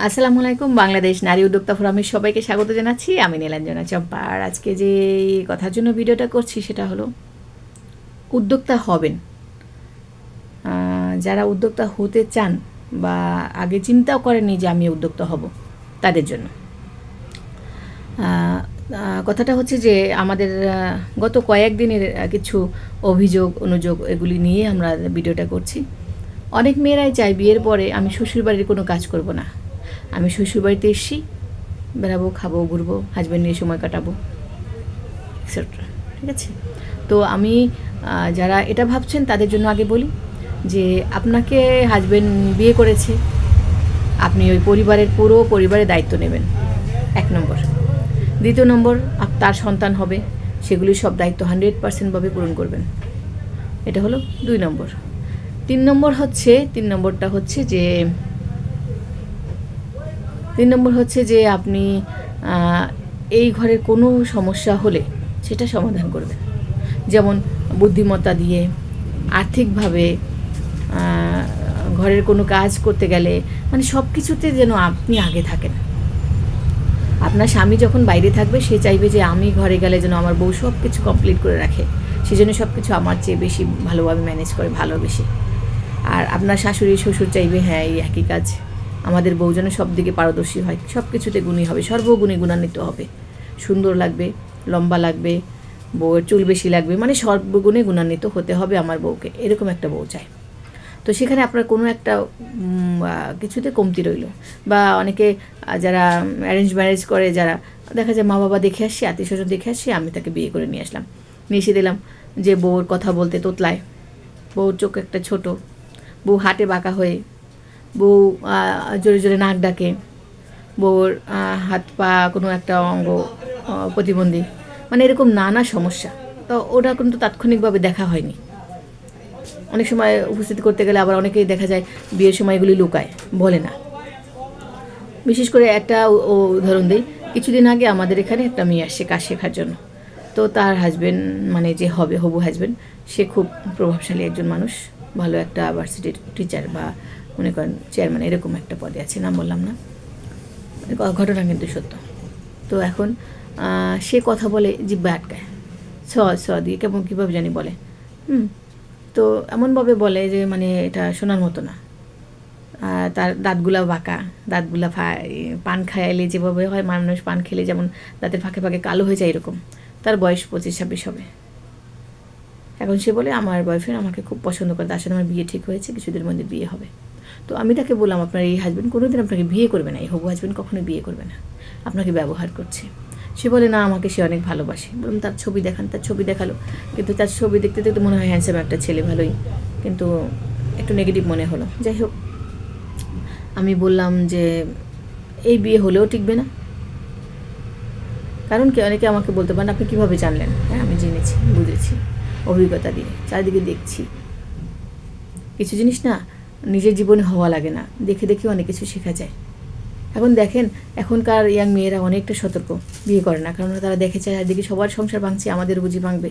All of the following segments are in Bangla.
আসসালামু আলাইকুম। বাংলাদেশ নারী উদ্যোক্তা ফোরামের সবাইকে স্বাগত জানাচ্ছি। আমি নীলাঞ্জনা চম্পা। আর আজকে যে কথার জন্য ভিডিওটা করছি সেটা হলো উদ্যোক্তা হবেন, যারা উদ্যোক্তা হতে চান বা আগে চিন্তাও করেননি যে আমি উদ্যোক্তা হব, তাদের জন্য কথাটা হচ্ছে যে আমাদের গত কয়েকদিনের কিছু অভিযোগ অনুযোগ এগুলি নিয়ে আমরা ভিডিওটা করছি। অনেক মেয়েরাই চায় বিয়ের পরে আমি শ্বশুরবাড়ির কোনো কাজ করব না, আমি শ্বশুরবাড়িতে এসছি, বেড়াবো, খাবো, ঘুরবো, হাজব্যান্ড নিয়ে সময় কাটাবো, এক্সেট্রা। ঠিক আছে, তো আমি যারা এটা ভাবছেন তাদের জন্য আগে বলি যে আপনাকে হাজব্যান্ড বিয়ে করেছে, আপনি ওই পরিবারের পুরো পরিবারের দায়িত্ব নেবেন, 1 নম্বর। দ্বিতীয় নম্বর, তার সন্তান হবে, সেগুলি সব দায়িত্ব 100% পূরণ করবেন, এটা হলো 2 নম্বর। 3 নম্বরটা হচ্ছে যে আপনি এই ঘরের কোনো সমস্যা হলে সেটা সমাধান করবেন, যেমন বুদ্ধিমত্তা দিয়ে, আর্থিকভাবে, ঘরের কোনো কাজ করতে গেলে, মানে সব কিছুতে যেন আপনি আগে থাকেন। আপনার স্বামী যখন বাইরে থাকবে সে চাইবে যে আমি ঘরে গেলে যেন আমার বউ সব কিছু কমপ্লিট করে রাখে, সেজন্য সব কিছু আমার চেয়ে বেশি ভালোভাবে ম্যানেজ করে, ভালোবেসে। আর আপনার শাশুড়ি শ্বশুর চাইবে হ্যাঁ এই একই কাজ, আমাদের বউ যেন সব দিকে পারদর্শী হয়, সব কিছুতে গুণী হবে, সর্বগুণে গুণান্বিত হবে, সুন্দর লাগবে, লম্বা লাগবে, বউয়ের চুল বেশি লাগবে, মানে সর্বগুণে গুণান্বিত হতে হবে আমার বউকে, এরকম একটা বউ চাই। তো সেখানে আপনার কোনো একটা কিছুতে কমতি রইল। বা অনেকে যারা অ্যারেঞ্জ ম্যারেজ করে, যারা দেখা যায় মা বাবা দেখে আসছি, আত্মীয় স্বজন দেখে আসছি, আমি তাকে বিয়ে করে নিয়ে আসলাম, নিয়ে এসে দিলাম যে বউর কথা বলতে তোতলায়, বউর চোখ একটা ছোট, বউ হাটে বাঁকা হয়ে, বউ জোরে জোরে নাক ডাকে, বউর হাত পা কোনো একটা অঙ্গ প্রতিবন্ধী, মানে এরকম নানা সমস্যা। তো ওটা কিন্তু তাৎক্ষণিকভাবে দেখা হয়নি, অনেক সময় উপস্থিত করতে গেলে আবার অনেকেই দেখা যায় বিয়ের সময় এগুলি লুকায়, বলে না। বিশেষ করে একটা উদাহরণ দিই, কিছুদিন আগে আমাদের এখানে একটা মেয়ে আসছে কাজ শেখার জন্য। তো তার হাজব্যান্ড, মানে যে হবে হবু হাজব্যান্ড, সে খুব প্রভাবশালী একজন মানুষ, ভালো একটা ভার্সিটির টিচার বা মনে করেন চেয়ারম্যান, এরকম একটা পদে আছে, নাম বললাম না, ঘটনা কিন্তু সত্য। তো এখন সে কথা বলে জিব্বা আটকায়, স দিয়ে কেমন কীভাবে জানি বলে, তো এমনভাবে বলে যে মানে এটা শোনার মতো না। তার দাঁতগুলা বাঁকা, দাঁতগুলা পান খাইলে যেভাবে হয়, মানুষ পান খেলে যেমন দাঁতের ফাঁকে ফাঁকে কালো হয়ে যায়, এরকম। তার বয়স 25-26 হবে। এখন সে বলে আমার বয়ফ্রেন্ড আমাকে খুব পছন্দ করে, তার সাথে আমার বিয়ে ঠিক হয়েছে, কিছুদিন মধ্যে বিয়ে হবে। তো আমি তাকে বললাম আপনার এই হাজব্যান্ড কোনোদিন আপনাকে বিয়ে করবে না, এই হবু হাজব্যান্ড কখনোই বিয়ে করবে না, আপনাকে ব্যবহার করছে। সে বলে না, আমাকে সে অনেক ভালোবাসে। বললাম তার ছবি দেখান, তার ছবি দেখালো, কিন্তু তার ছবি দেখতে দেখতে মনে হয় হ্যান্ডসাম একটা ছেলে, ভালোই, কিন্তু একটু নেগেটিভ মনে হলো। যাই হোক, আমি বললাম যে এই বিয়ে হলেও টিকবে না, কারণ কি অনেকে আমাকে বলতে পারেন আপনি কীভাবে জানলেন? হ্যাঁ, আমি জেনেছি, বুঝেছি, অভিজ্ঞতা দিয়ে, চারিদিকে দেখছি। কিছু জিনিস না নিজের জীবনে হওয়া লাগে না, দেখে দেখে অনেক কিছু শেখা যায়। এখন দেখেন এখনকার ইয়াং মেয়েরা অনেকটা সতর্ক, বিয়ে করে না, কারণ তারা দেখে চায় দেখি সবার সংসার ভাঙছে, আমাদের বুঝি ভাঙবে।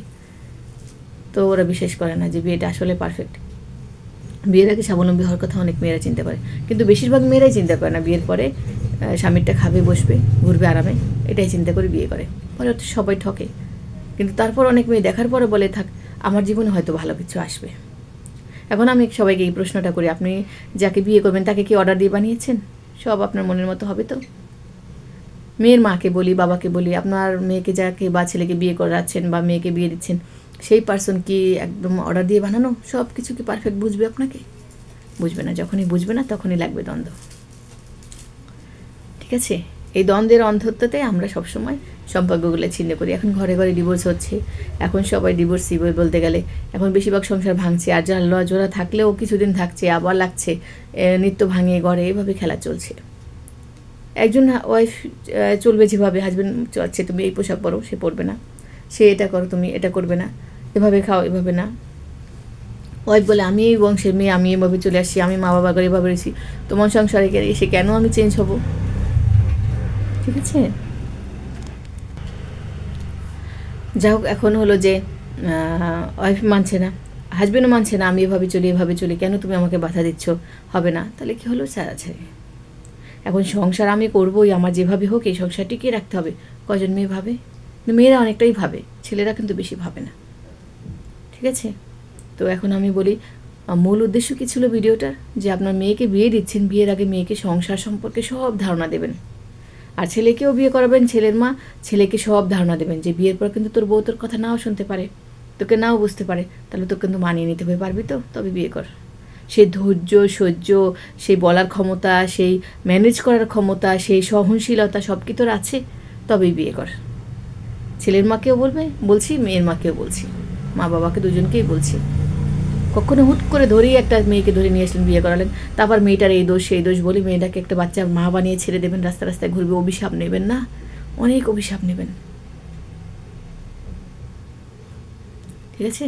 তো ওরা বিশ্বাস করে না যে বিয়েটা আসলে পারফেক্ট। বিয়ের আগে স্বাবলম্বী হওয়ার কথা অনেক মেয়েরা চিন্তা করে, কিন্তু বেশিরভাগ মেয়েরাই চিন্তা করে না, বিয়ের পরে স্বামীরটা খাবে, বসবে, ঘুরবে আরামে, এটাই চিন্তা করে বিয়ে করে। পরে সবাই ঠকে, কিন্তু তারপর অনেক মেয়ে দেখার পরে বলে থাক আমার জীবনে হয়তো ভালো কিছু আসবে। এখন আমি সবাইকে এই প্রশ্নটা করি, আপনি যাকে বিয়ে করবেন তাকে কি অর্ডার দিয়ে বানিয়েছেন? সব আপনার মনের মতো হবে তো? মেয়ের মাকে বলি, বাবাকে বলি, আপনার মেয়েকে যাকে বা ছেলেকে বিয়ে করাচ্ছেন বা মেয়েকে বিয়ে দিচ্ছেন, সেই পার্সন কি একদম অর্ডার দিয়ে বানানো? সব কিছু কি পারফেক্ট বুঝবে আপনাকে? বুঝবে না। যখনই বুঝবে না তখনই লাগবে দ্বন্দ্ব। ঠিক আছে, এই দ্বন্দ্বের অন্ধত্বতে আমরা সবসময় সম্পর্কগুলো ছিন্ন করি। এখন ঘরে ঘরে ডিভোর্স হচ্ছে, এখন সবাই ডিভোর্সই বলতে গেলে, এখন বেশিরভাগ সংসার ভাঙছে, আর যারা জোড়া থাকলেও কিছুদিন থাকছে, আবার লাগছে, নিত্য ভাঙে ঘরে, এভাবে খেলা চলছে। একজন ওয়াইফ চলবে যেভাবে, হাজব্যান্ড চাচ্ছে তুমি এই পোশাক পরো, সে পরবে না, সে এটা করো, তুমি এটা করবে না, এভাবে খাও, এভাবে না। ওয়াইফ বলে আমি এই বংশের মেয়ে, আমি এভাবে চলে আসছি, আমি মা বাবা করে এভাবে রয়েছি, তোমার সংসারে এসে কেন আমি চেঞ্জ হব? ঠিক আছে, যাই হোক, এখন হলো যে ওয়াইফ মানছে না, হাজব্যান্ডও মানছে না, আমি এভাবে চলি, কেন তুমি আমাকে বাধা দিচ্ছ? হবে না, তাহলে কি হলো? ছাড়াছাড়ি। এখন সংসার আমি করবোই, আমার যেভাবে হোক এই সংসার টিকিয়ে রাখতে হবে। কজন মেয়ে ভাবে? মেয়েরা অনেকটাই ভাবে, ছেলেরা কিন্তু বেশি ভাবে না। ঠিক আছে? তো এখন আমি বলি, মূল উদ্দেশ্য কী ছিল ভিডিওটার, যে আপনার মেয়েকে বিয়ে দিচ্ছেন, বিয়ের আগে মেয়েকে সংসার সম্পর্কে সব ধারণা দেবেন। আর ছেলেকেও বিয়ে করাবেন, ছেলের মা ছেলেকে সব ধারণা দেবেন যে বিয়ের পর কিন্তু তোর বউ তোর কথা নাও শুনতে পারে, তোকে নাও বুঝতে পারে, তাহলে তোকে কিন্তু মানিয়ে নিতে হবে, পারবি তো? তবে বিয়ে কর। সেই ধৈর্য, সহ্য, সেই বলার ক্ষমতা, সেই ম্যানেজ করার ক্ষমতা, সেই সহনশীলতা সব কি তোর আছে? তবেই বিয়ে কর। ছেলের মাকেও বলছি, মেয়ের মাকেও বলছি, মা বাবাকে দুজনকেই বলছি। কখনো হুট করে ধরেই একটা মেয়েকে ধরে নিয়ে আসলেন, বিয়ে করালেন, তারপর মেয়েটার এই দোষ সেই দোষ বলে মেয়েটাকে একটা বাচ্চা মা বানিয়ে ছেড়ে দেবেন, রাস্তা রাস্তায় ঘুরবে, অভিশাপ নেবেন না? অনেক অভিশাপ নেবেন। ঠিক আছে?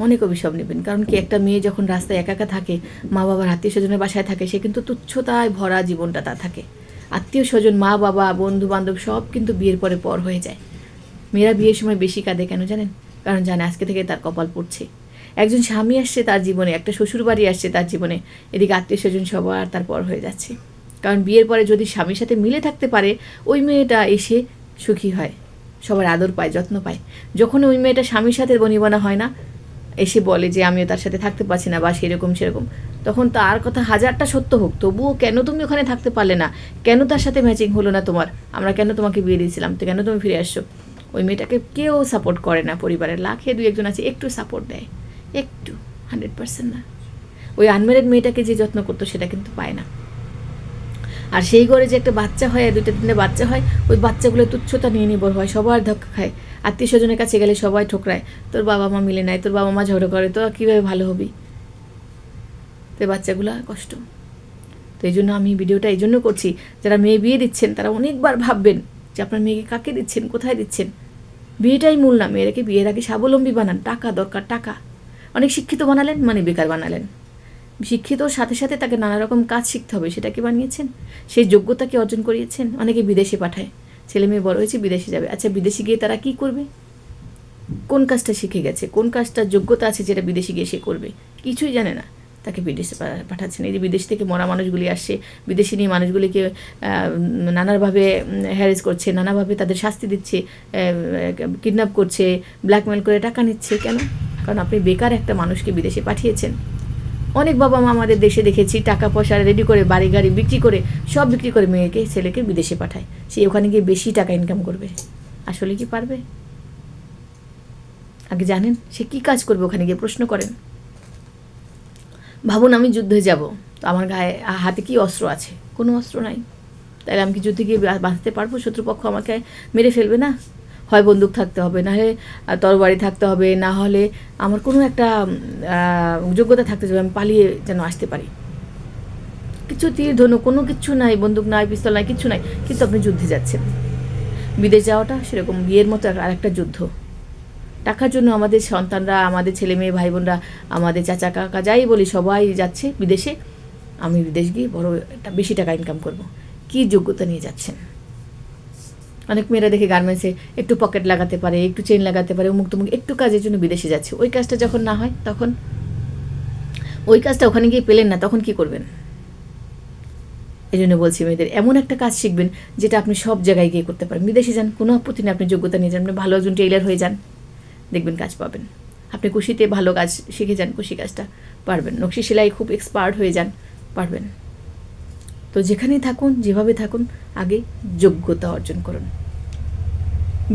অনেক অভিশাপ নেবেন। কারণ কি, একটা মেয়ে যখন রাস্তায় একা একা থাকে, মা বাবার আত্মীয় স্বজনের বাসায় থাকে, সে কিন্তু তুচ্ছতায় ভরা জীবনটা তার থাকে। আত্মীয় স্বজন, মা বাবা, বন্ধু বান্ধব সব কিন্তু বিয়ের পরে পর হয়ে যায়। মেয়েরা বিয়ের সময় বেশি কাঁদে কেন জানেন? কারণ জানে আজকে থেকে তার কপাল পড়ছে। একজন স্বামী আসছে তার জীবনে, একটা শ্বশুর বাড়ি আসছে তার জীবনে, এদিকে আত্মীয় স্বজন সবার তার পর হয়ে যাচ্ছে। কারণ বিয়ের পরে যদি স্বামীর সাথে মিলে থাকতে পারে, ওই মেয়েটা এসে সুখী হয়, সবার আদর পায়, যত্ন পায়। যখন ওই মেয়েটা স্বামীর সাথে বনিবনা হয় না, এসে বলে যে আমিও তার সাথে থাকতে পারছি না বা সেরকম সেরকম, তখন তার কথা হাজারটা সত্য হোক, তবুও কেন তুমি ওখানে থাকতে পারলে না, কেন তার সাথে ম্যাচিং হলো না তোমার, আমরা কেন তোমাকে বিয়ে দিয়েছিলাম, তো কেন তুমি ফিরে আসছো? ওই মেয়েটাকে কেউ সাপোর্ট করে না, পরিবারের লাখে দুই একজন আছে একটু সাপোর্ট দেয়, একটু, 100% না। ওই আনম্যারিড মেয়েটাকে যে যত্ন করতো সেটা কিন্তু পায় না। আর সেই ঘরে যে একটা বাচ্চা হয়, 2-3 বাচ্চা হয়, ওই বাচ্চাগুলো তুচ্ছতা নিয়ে নির্ভর হয়, সবার ধক্কা খায়, আত্মীয় স্বজনের কাছে গেলে সবাই ঠোকরায়, তোর বাবা মা মিলে নেয়, তোর বাবা মা ঝগড়া করে, তো কীভাবে ভালো হবি? তো বাচ্চাগুলো কষ্ট। তো এই জন্য আমি ভিডিওটা এই জন্য করছি, যারা মেয়ে বিয়ে দিচ্ছেন তারা অনেকবার ভাববেন যে আপনার মেয়েকে কাকে দিচ্ছেন, কোথায় দিচ্ছেন। বিয়েটাই মূল না, মেয়েরাকে বিয়ের আগে স্বাবলম্বী বানান, টাকা দরকার, টাকা। অনেক শিক্ষিত বানালেন মানে বেকার বানালেন। শিক্ষিতর সাথে সাথে তাকে নানা রকম কাজ শিখতে হবে, সেটা কি বানিয়েছেন? সেই যোগ্যতাকে অর্জন করিয়েছেন? অনেকে বিদেশে পাঠায়, ছেলে মেয়ে বড় হয়েছে বিদেশে যাবে, আচ্ছা বিদেশে গিয়ে তারা কি করবে? কোন কাজটা শিখে গেছে, কোন কাজটার যোগ্যতা আছে যেটা বিদেশে গিয়ে সে করবে? কিছুই জানে না, তাকে বিদেশে পাঠাচ্ছেন। এই যে বিদেশ থেকে মরা মানুষগুলি আসছে, বিদেশি নিয়ে মানুষগুলিকে নানাভাবে হ্যারেস করছে, নানাভাবে তাদের শাস্তি দিচ্ছে, কিডন্যাপ করছে, ব্ল্যাকমেল করে টাকা নিচ্ছে। কেন? কারণ আপনি বেকার একটা মানুষকে বিদেশে পাঠিয়েছেন। অনেক বাবা মা আমাদের দেশে দেখেছি, টাকা পয়সা রেডি করে, বাড়ি গাড়ি বিক্রি করে, সব বিক্রি করে মেয়েকে ছেলেকে বিদেশে পাঠায়, সে ওখানে গিয়ে বেশি টাকা ইনকাম করবে। আসলে কি পারবে? আগে জানেন সে কি কাজ করবে ওখানে গিয়ে? প্রশ্ন করেন। ভাবুন আমি যুদ্ধে যাব, তো আমার গায়ে হাতে কি অস্ত্র আছে? কোনো অস্ত্র নাই, তাহলে আমি কি যুদ্ধে গিয়ে বাঁচতে পারবো? শত্রুপক্ষ আমাকে মেরে ফেলবে না? হয় বন্দুক থাকতে হবে, নাহলে তরবারি থাকতে হবে, না হলে আমার কোনো একটা যোগ্যতা থাকতে হবে, আমি পালিয়ে যেন আসতে পারি। কিছু তীর ধনু কোনো কিচ্ছু নাই, বন্দুক নাই, পিস্তল নাই, কিচ্ছু নাই, কিন্তু আপনি যুদ্ধে যাচ্ছেন। বিদেশ যাওয়াটা সেরকম বিয়ের মতো আরেকটা যুদ্ধ। টাকার জন্য আমাদের সন্তানরা, আমাদের ছেলে মেয়ে ভাই বোনরা, আমাদের চাচা কাকা যাই বলি, সবাই যাচ্ছে বিদেশে। আমি বিদেশ গিয়ে বড় একটা বেশি টাকা ইনকাম করব। কি যোগ্যতা নিয়ে যাচ্ছেন? অনেক মেয়েরা দেখে গার্মেন্টসে একটু পকেট লাগাতে পারে, একটু চেন লাগাতে পারে, অমুক তমুক একটু কাজের জন্য বিদেশে যাচ্ছে। ওই কাজটা যখন না হয়, তখন ওই কাজটা ওখানে গিয়ে পেলেন না, তখন কি করবেন? এই জন্য বলছি মেয়েদের এমন একটা কাজ শিখবেন যেটা আপনি সব জায়গায় গিয়ে করতে পারেন। বিদেশে যান, কোনো আপত্তি নেই, আপনি যোগ্যতা নিয়ে যান, আপনি ভালো একজন টেইলার হয়ে যান, দেখবেন কাজ পাবেন। আপনি কুশিতে ভালো কাজ শিখে যান, কুশি কাজটা পারবেন। নকশি সেলাই খুব এক্সপার্ট হয়ে যান, পারবেন। তো যেখানেই থাকুন, যেভাবে থাকুন, আগে যোগ্যতা অর্জন করুন।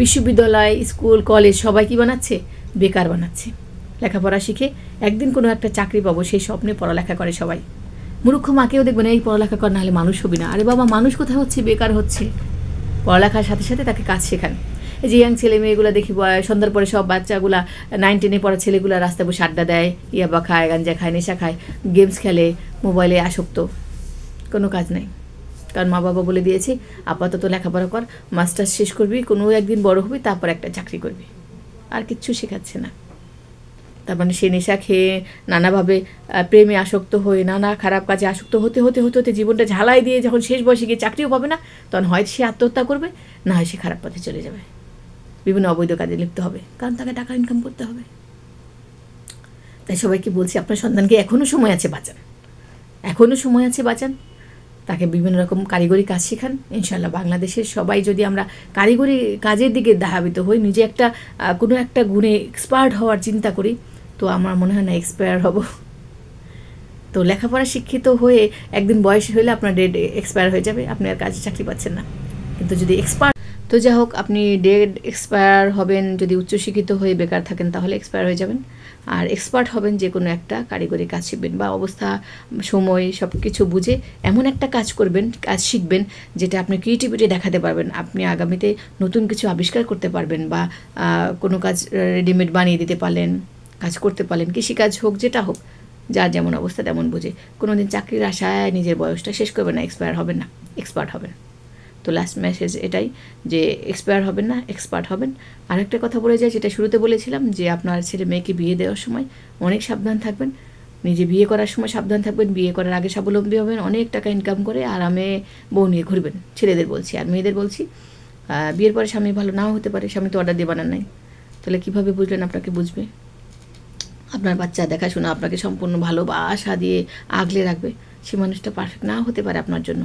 বিশ্ববিদ্যালয়, স্কুল, কলেজ সবাই কি বানাচ্ছে? বেকার বানাচ্ছে। লেখাপড়া শিখে একদিন কোনো একটা চাকরি পাবো সেই স্বপ্নে পড়ালেখা করে সবাই। মূর্খ মাকেও দেখবেন এই পড়ালেখা কর, নাহলে মানুষ হবি না। আরে বাবা, মানুষ কোথায় হচ্ছে? বেকার হচ্ছে। পড়ালেখার সাথে সাথে তাকে কাজ শেখান। এই যে ইয়াং ছেলে মেয়েগুলো দেখি সন্ধ্যার পরে সব বাচ্চাগুলা 9-10 পড়া ছেলেগুলা রাস্তায় বসে আড্ডা দেয়, ইয়াবা খায়, গাঞ্জা খায়, নেশা খায়, গেমস খেলে, মোবাইলে আসক্ত, কোনো কাজ নাই। কারণ মা বাবা বলে দিয়েছে আপাতত লেখাপড়া কর, মাস্টার্স শেষ করবি, কোনো একদিন বড় হবি, তারপর একটা চাকরি করবি। আর কিচ্ছু শেখাচ্ছে না। তার মানে সে নেশা খেয়ে, নানাভাবে প্রেমে আসক্ত হয়ে, নানা খারাপ কাজে আসক্ত হতে হতে হতে হতে জীবনটা ঝালাই দিয়ে যখন শেষ বয়সে গিয়ে চাকরিও পাবে না, তখন হয় সে আত্মহত্যা করবে, না হয় সে খারাপ পথে চলে যাবে, বিভিন্ন অবৈধ কাজে লিপ্ত হবে, কারণ তাকে টাকা ইনকাম করতে হবে। তাই সবাইকে বলছি আপনার সন্তানকে এখনও সময় আছে বাঁচান, এখনও সময় আছে, বাঁচান। তাকে বিভিন্ন রকম কারিগরি কাজ শেখান। ইনশাল্লাহ বাংলাদেশের সবাই যদি আমরা কারিগরি কাজের দিকে ধাবিত হই, নিজে একটা কোনো একটা গুণে এক্সপার্ট হওয়ার চিন্তা করি, তো আমার মনে হয় না এক্সপায়ার হব। তো লেখাপড়া শিক্ষিত হয়ে একদিন বয়স হলে আপনার ডেট এক্সপায়ার হয়ে যাবে, আপনি আর কাজে চাকরি পাচ্ছেন না। কিন্তু যদি এক্সপার্ট, তো যা হোক, আপনি ডেট এক্সপায়ার হবেন যদি উচ্চশিক্ষিত হয়ে বেকার থাকেন, তাহলে এক্সপায়ার হয়ে যাবেন। আর এক্সপার্ট হবেন যে কোনো একটা কারিগরি কাজ শিখবেন, বা অবস্থা সময় সব কিছু বুঝে এমন একটা কাজ করবেন, কাজ শিখবেন যেটা আপনি ক্রিয়েটিভিটি দেখাতে পারবেন, আপনি আগামীতে নতুন কিছু আবিষ্কার করতে পারবেন, বা কোনো কাজ রেডিমেড বানিয়ে দিতে পারলেন, কাজ করতে পারলেন, কৃষিকাজ হোক, যেটা হোক, যার যেমন অবস্থা তেমন বুঝে। কোনো দিন চাকরির আশায় নিজের বয়সটা শেষ করবেন না, এক্সপায়ার হবেন না, এক্সপার্ট হবেন। তো লাস্ট মেসেজ এটাই যে এক্সপায়ার হবেন না, এক্সপার্ট হবেন। আরেকটা কথা বলে যাই, যেটা শুরুতে বলেছিলাম, যে আপনার ছেলে মেয়েকে বিয়ে দেওয়ার সময় অনেক সাবধান থাকবেন, নিজে বিয়ে করার সময় সাবধান থাকবেন, বিয়ে করার আগে স্বাবলম্বী হবেন, অনেক টাকা ইনকাম করে আরামে বউ নিয়ে ঘুরবেন। ছেলেদের বলছি, আর মেয়েদের বলছি, বিয়ের পরে স্বামী ভালো নাও হতে পারে, স্বামী তো অর্ডার দিয়ে বানান নাই, তাহলে কীভাবে বুঝলেন আপনাকে বুঝবে? আপনার বাচ্চা দেখাশোনা আপনাকে সম্পূর্ণ ভালোবাসা দিয়ে আগলে রাখবে, সে মানুষটা পারফেক্ট নাও হতে পারে আপনার জন্য,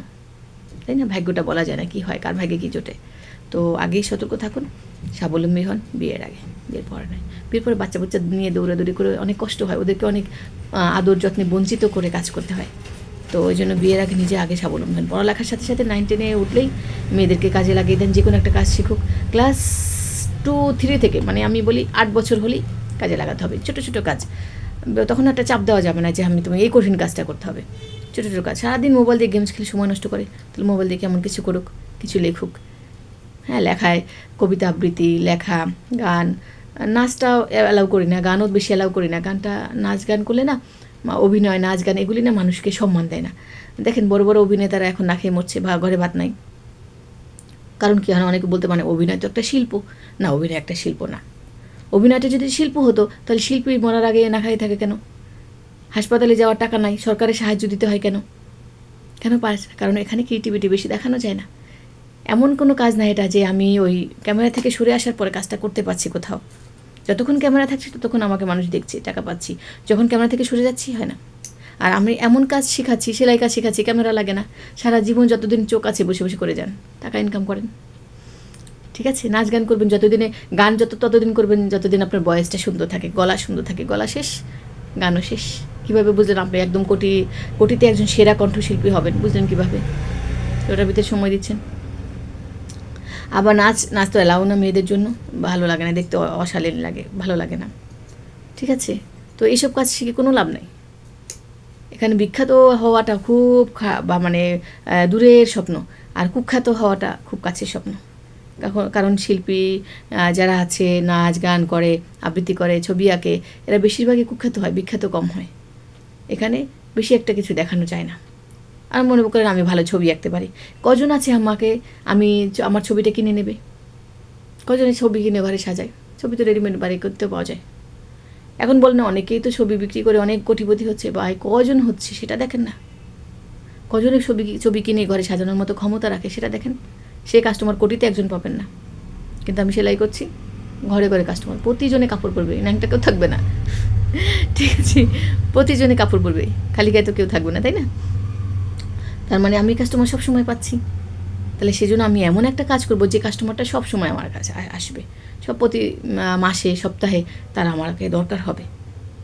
তাই না? ভাগ্যটা বলা যায় না কী হয়, কার ভাগ্যে কী জোটে। তো আগেই সতর্ক থাকুন, স্বাবলম্বী হন বিয়ের আগে, বিয়ের পরে নয়। বিয়ের পরে বাচ্চা নিয়ে দৌড়াদৌড়ি করে অনেক কষ্ট হয়, ওদেরকে অনেক আদর যত্নে বঞ্চিত করে কাজ করতে হয়। তো ওই জন্য বিয়ের আগে নিজে আগে স্বাবলম্বী হন। পড়ালেখার সাথে সাথে 9, 10-এ উঠলেই মেয়েদেরকে কাজে লাগিয়ে দেন, যে কোনো একটা কাজ শিখুক। ক্লাস 2, 3 থেকে, মানে আমি বলি 8 বছর হলেই কাজে লাগাতে হবে, ছোটো ছোটো কাজ। তখন একটা চাপ দেওয়া যাবে না যে তুমি এই কঠিন কাজটা করতে হবে, ছোটো ছোটো কাজ। সারাদিন মোবাইল দিয়ে গেমস খেলে সময় নষ্ট করে, তাহলে মোবাইল দিয়ে কেমন কিছু করুক, কিছু লেখুক। হ্যাঁ, লেখায় কবিতা আবৃত্তি, লেখা, গান, নাচটাও অ্যালাউ করি না, গানও বেশি অ্যালাউ করি না। গানটা নাচ গান করলে না, অভিনয়, নাচ গান, এগুলি না মানুষকে সম্মান দেয় না। দেখেন বড় বড় অভিনেতারা এখন না খেয়ে মরছে, ঘরে ভাত নাই। কারণ কি হয়, অনেকে বলতে পারে অভিনয় তো একটা শিল্প। না, অভিনয় একটা শিল্প না। অভিনয়টা যদি শিল্প হতো, তাহলে শিল্পী মরার আগে না খাই থাকে কেন? হাসপাতালে যাওয়ার টাকা নাই, সরকারের সাহায্য দিতে হয় কেন? কেন পারে? কারণ এখানে ক্রিয়েটিভিটি বেশি দেখানো যায় না। এমন কোনো কাজ না এটা যে আমি ওই ক্যামেরা থেকে সরে আসার পরে কাজটা করতে পারছি কোথাও। যতক্ষণ ক্যামেরা থাকছে ততক্ষণ আমাকে মানুষ দেখছে, টাকা পাচ্ছি। যখন ক্যামেরা থেকে সরে যাচ্ছি, হয় না। আর আমি এমন কাজ শেখাচ্ছি, সেলাই কাজ শেখাচ্ছি, ক্যামেরা লাগে না, সারা জীবন যতদিন চোখ আছে বসে বসে করে যান, টাকা ইনকাম করেন। ঠিক আছে, নাচ গান করবেন যতদিনে, গান ততদিন করবেন যতদিন আপনার ভয়েসটা সুন্দর থাকে, গলা সুন্দর থাকে। গলা শেষ, গানও শেষ। কীভাবে বুঝলেন আপনি একদম কোটিতে একজন সেরা কণ্ঠশিল্পী হবেন? বুঝলেন কীভাবে? ওটার ভিতরে সময় দিচ্ছেন। আবার নাচ তো এলাও না মেয়েদের জন্য, ভালো লাগে না, দেখতে অশালীন লাগে, ভালো লাগে না। ঠিক আছে, তো এইসব কাজ শিখে কোনো লাভ নাই। এখানে বিখ্যাত হওয়াটা খুব মানে দূরের স্বপ্ন, আর কুখ্যাত হওয়াটা খুব কাছের স্বপ্ন। কারণ শিল্পী যারা আছে, নাচ গান করে, আবৃত্তি করে, ছবি আঁকে, এরা বেশিরভাগই কুখ্যাত হয়, বিখ্যাত কম হয়। এখানে বেশি একটা কিছু দেখানো যায় না। আর মনে করেন আমি ভালো ছবি আঁকতে পারি, কজন আছে আমার ছবিটা কিনে নেবে? কজনের ছবি কিনে ঘরে সাজায়? ছবি তো রেডিমেড বাড়ি করতে পাওয়া যায়। এখন বলেন অনেকেই তো ছবি বিক্রি করে অনেক কোটিপতি হচ্ছে, বা কজন হচ্ছে সেটা দেখেন না। কজনের ছবি কিনে ঘরে সাজানোর মতো ক্ষমতা রাখে সেটা দেখেন। সে কাস্টমার কোটিতে একজন পাবেন না, কিন্তু আমি সেলাই করছি, ঘরে ঘরে কাস্টমার, প্রতিজনে কাপড় পরবে, ন্যাংটা কেউ থাকবে না। ঠিক আছে, প্রতিজনে কাপড় পরবে, খালি গায়ে তো কেউ থাকবে না, তাই না? তার মানে আমি কাস্টমার সবসময় পাচ্ছি। তাহলে সেজন্য আমি এমন একটা কাজ করব যে কাস্টমারটা সবসময় আমার কাছে আসবে, প্রতি মাসে, সপ্তাহে তারা আমাকে দরকার হবে,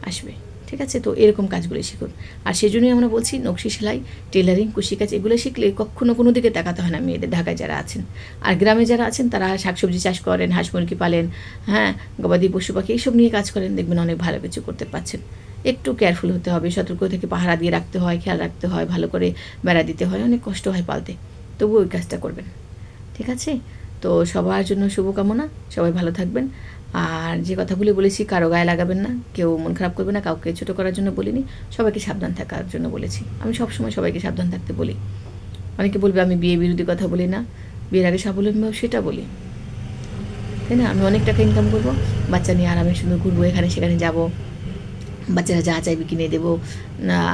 আসবে। ঠিক আছে, তো এরকম কাজগুলো শিখুন। আর সেজন্যই আমরা বলছি নকশি সেলাই, টেলারিং, কুশিকাজ, এগুলো শিখলে কখনো কোনো দিকে তাকাতে হয় না মেয়েদের। ঢাকায় যারা আছেন আর গ্রামে যারা আছেন, তারা শাকসবজি চাষ করেন, হাঁস মুরগি পালেন, হ্যাঁ, গবাদি পশু পাখি, এইসব নিয়ে কাজ করেন, দেখবেন অনেক ভালো কিছু করতে পারছেন। একটু কেয়ারফুল হতে হবে, সতর্ক থেকে পাহারা দিয়ে রাখতে হয়, খেয়াল রাখতে হয়, ভালো করে বেড়া দিতে হয়, অনেক কষ্ট হয় পালতে, তবু ওই কাজটা করবেন। ঠিক আছে, তো সবার জন্য শুভকামনা, সবাই ভালো থাকবেন। আর যে কথাগুলি বলেছি, কারো গায়ে লাগাবেন না, কেউ মন খারাপ করবে না, কাউকে ছোটো করার জন্য বলিনি, সবাইকে সাবধান থাকার জন্য বলেছি। আমি সবসময় সবাইকে সাবধান থাকতে বলি। অনেকে বলবে আমি বিয়ে বিরোধী কথা বলি না, বিয়ের আগে স্বাবলম্বী হোক সেটা বলি, তাই না? আমি অনেক টাকা ইনকাম করবো, বাচ্চা নিয়ে আরামে সুন্দর ঘুরবো, এখানে সেখানে যাব, বাচ্চারা যা চাইবে কিনে দেবো,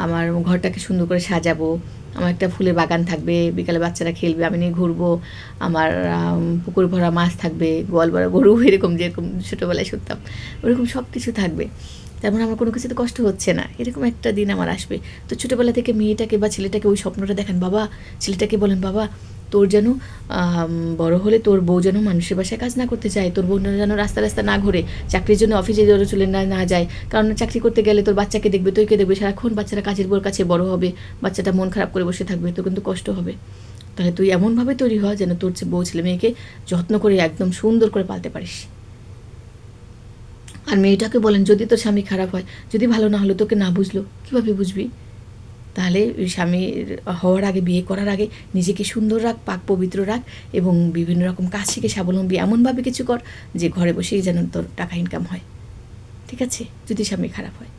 আমার ঘরটাকে সুন্দর করে সাজাবো, আমার একটা ফুলের বাগান থাকবে, বিকালে বাচ্চারা খেলবে, আমি নিয়ে ঘুরবো, আমার পুকুর ভরা মাছ থাকবে, গোয়াল ভরা গরু, এরকম যেরকম ছোটোবেলায় শুনতাম ওরকম সব কিছু থাকবে। তার মানে আমার কোনো কিছুতে কষ্ট হচ্ছে না, এরকম একটা দিন আমার আসবে। তো ছোটোবেলা থেকে মেয়েটাকে বা ছেলেটাকে ওই স্বপ্নটা দেখান, বাবা ছেলেটাকে বলেন, বাবা তোর যেন বড় হলে তোর বউ যেন মানুষের বাসায় কাজ না করতে চায়, তোর বউ যেন রাস্তা রাস্তা না ঘুরে, চাকরির জন্য অফিসে যেন চলে না যায়, কারণ চাকরি করতে গেলে তোর বাচ্চাকে দেখবে, তোকে দেখবে, সারাক্ষণ বাচ্চারা কাজের বউর কাছে বড় হবে, বাচ্চাটা মন খারাপ করে বসে থাকবে, তো কিন্তু কষ্ট হবে। তাহলে তুই এমনভাবে তৈরি হ যেন তোর বউ ছেলে মেয়েকে যত্ন করে একদম সুন্দর করে পালতে পারিস। আর মেয়েটাকে বলেন, যদি তোর স্বামী খারাপ হয়, যদি ভালো না হলো, তোকে না বুঝলো, কীভাবে বুঝবি? তাহলে স্বামীর হওয়ার আগে, বিয়ে করার আগে নিজেকে সুন্দর রাখ, পাক পবিত্র রাখ, এবং বিভিন্ন রকম কাজ শিখে স্বাবলম্বী এমনভাবে কিছু কর যে ঘরে বসেই যেন তোর টাকা ইনকাম হয়, ঠিক আছে? যদি স্বামী খারাপ হয়,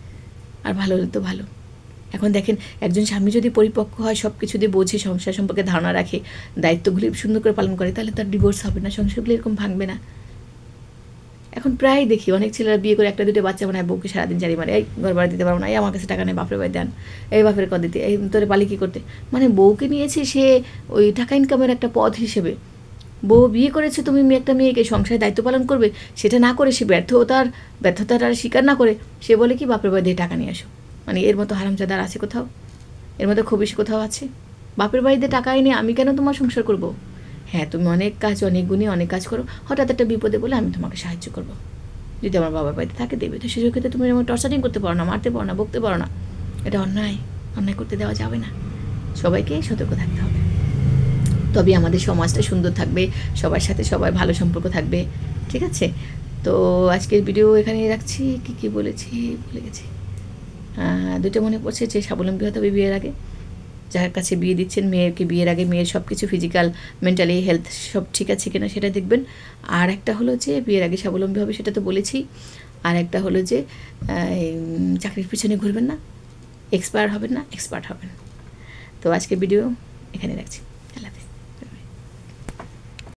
আর ভালো হলে তো ভালো। এখন দেখেন, একজন স্বামী যদি পরিপক্ক হয়, সব কিছু দিয়ে বোঝে, সংসার সম্পর্কে ধারণা রাখে, দায়িত্বগুলি সুন্দর করে পালন করে, তাহলে তার ডিভোর্স হবে না, সংসারগুলি এরকম ভাঙবে না। এখন প্রায় দেখি অনেক ছেলেরা বিয়ে করে একটা দুটো বাচ্চা বানায়, বউকে সারাদিন জারি মারে, এই ঘর ভাড়া দিতে পারবো না, এই আমার কাছে টাকা নেই, বাপরে ভাই দেন, এই বাপের কর দিতে, এই তোরে পালি কী করতে, মানে বউকে নিয়েছে সে ওই টাকা ইনকামের একটা পথ হিসেবে। বউ বিয়ে করেছে, তুমি একটা মেয়েকে সংসারে দায়িত্ব পালন করবে, সেটা না করে সে ব্যর্থতার স্বীকার না করে সে বলে কি বাপের বাড়ি দিয়ে টাকা নিয়ে আসো। মানে এর মতো হারামজাদার আছে কোথাও? এর মতো খবিশ কোথাও আছে? বাপের বাড়িতে টাকা এনে আমি কেন তোমার সংসার করব? হ্যাঁ, তুমি অনেক কাজ, অনেক গুণী, অনেক কাজ করো, হঠাৎ একটা বিপদে বলে আমি তোমাকে সাহায্য করব, যদি আমার বাবার বাড়িতে থাকে দেবে। তো সেই ক্ষেত্রে তুমি আমার টর্চারিং করতে পারো না, মারতে পারো না, বকতে পারো না, এটা অন্যায়। অন্যায় করতে দেওয়া যাবে না। সবাইকে সতর্ক থাকতে হবে, তবে আমাদের সমাজটা সুন্দর থাকবে, সবার সাথে সবার ভালো সম্পর্ক থাকবে, ঠিক আছে? তো আজকের ভিডিও এখানেই রাখছি। কী বলেছি ভুলে গেছি। দুটো মনে পড়ছে, যে স্বাবলম্বী হতে হবে বিয়ের আগে, যার কাছে বিয়ে দিচ্ছেন মেয়েকে, বিয়ের আগে মেয়ের সব কিছু ফিজিক্যাল, মেন্টালি, হেলথ সব ঠিক আছে কিনা সেটা দেখবেন। আর একটা হলো যে বিয়ের আগে স্বাবলম্বী হবে, সেটা তো বলেছি। আর একটা হলো যে চাকরির পিছনে ঘুরবেন না, এক্সপায়ার হবেন না, এক্সপার্ট হবেন। তো আজকের ভিডিও এখানে রাখছি। আল্লাহ হাফেজ।